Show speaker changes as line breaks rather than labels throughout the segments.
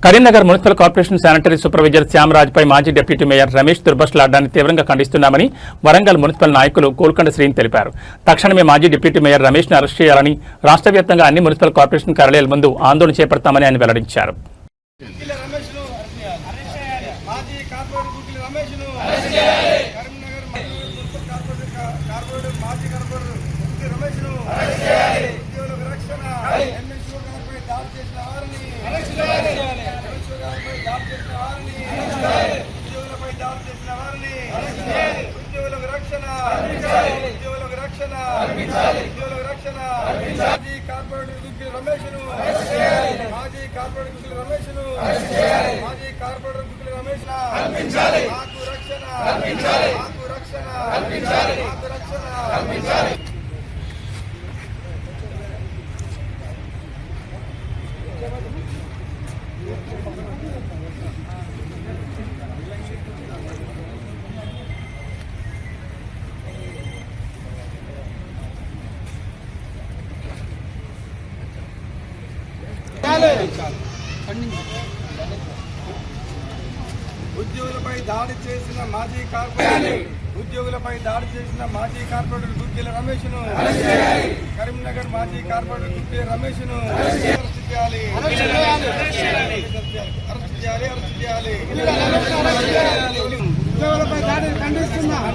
Karimnagar municipal corporation sanitary supervisor శ్యామరాజ్పై మాజీ deputy mayor Ramesh దుర్భాషలాడడాన్ని తీవ్రంగా ఖండిస్తున్నామని వరంగల్ మున్సిపల్ నాయకులు కోల్కొండ శ్రీని తెలిపారు. తక్షణమే మాజీ డిప్యూటీ మేయర్ రమేష్ను అరెస్ట్ చేయాలని రాష్ట్ర వ్యాప్తంగా అన్ని మున్సిపల్ కార్పొరేషన్ కార్యాలయాల ముందు ఆందోళన చేపడతామని ఆయన వెల్లడించారు.
ఉద్యోగులపై దాడి చేసిన మాజీ కార్పొరేటర్ గుగ్గిల రమేష్ను, కరీంనగర్ మాజీ కార్పొరేటర్ గుగ్గిల రమేష్ను అరెస్ట్ చేయాలి. ఉద్యోగులపై దాడిని ఖండిస్తున్నాం.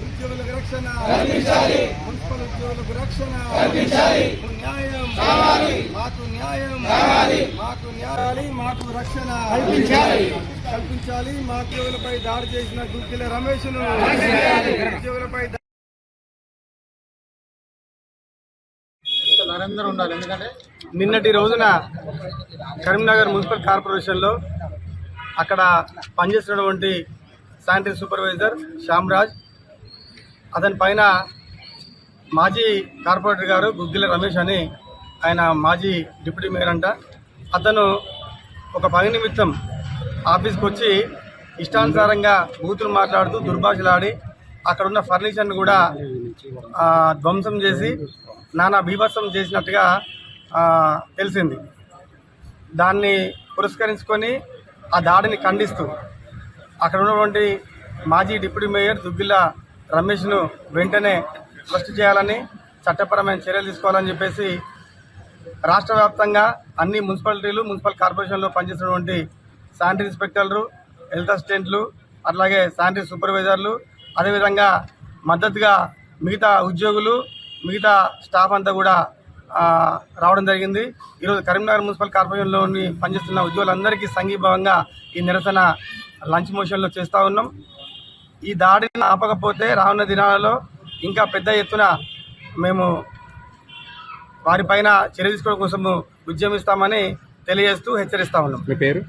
ఉద్యోగులకు రక్షణ, మున్సిపల్ ఉద్యోగులకు రక్షణ, న్యాయం, మాకు రక్షణ కల్పించాలి. మా ఉద్యోగులపై దాడి చేసిన గుగ్గిల రమేష్ను ఉద్యోగులపై ఉండాలి. ఎందుకంటే నిన్నటి రోజున కరీంనగర్ మున్సిపల్ కార్పొరేషన్లో అక్కడ పనిచేస్తున్నటువంటి శానిటరీ సూపర్వైజర్ శ్యామరాజ్, అతని పైన మాజీ కార్పొరేటర్ గారు గుగ్గిల రమేష్ అని ఆయన మాజీ డిప్యూటీ మేయర్ అంట. అతను ఒక పని నిమిత్తం ఆఫీస్కి వచ్చి ఇష్టానుసారంగా బూతులు మాట్లాడుతూ దుర్భాషలాడి అక్కడున్న ఫర్నిచర్ని కూడా ధ్వంసం చేసి నానా బీభత్సం చేసినట్టుగా తెలిసింది. దాన్ని పురస్కరించుకొని ఆ దాడిని ఖండిస్తూ అక్కడ ఉన్నటువంటి మాజీ డిప్యూటీ మేయర్ దుగ్గిల రమేష్ను వెంటనే అరెస్ట్ చేయాలని, చట్టపరమైన చర్యలు తీసుకోవాలని చెప్పేసి రాష్ట్ర వ్యాప్తంగా అన్ని మున్సిపాలిటీలు, మున్సిపల్ కార్పొరేషన్లో పనిచేసినటువంటి శానిటరీ ఇన్స్పెక్టర్లు, హెల్త్ అసిస్టెంట్లు, అట్లాగే శానిటరీ సూపర్వైజర్లు, అదేవిధంగా మద్దతుగా మిగతా ఉద్యోగులు, మిగతా స్టాఫ్ అంతా కూడా రావడం జరిగింది. ఈరోజు కరీంనగర్ మున్సిపల్ కార్పొరేషన్లోని పనిచేస్తున్న ఉద్యోగులందరికీ సంఘీభావంగా ఈ నిరసన లంచ్ మోషన్లో చేస్తూ ఉన్నాం. ఈ దాడిని ఆపకపోతే రానున్న దినాలలో ఇంకా పెద్ద ఎత్తున మేము వారిపైన చర్య తీసుకోవడం కోసం ఉద్యమిస్తామని తెలియజేస్తూ హెచ్చరిస్తా ఉన్నాం.
మీ పేరు?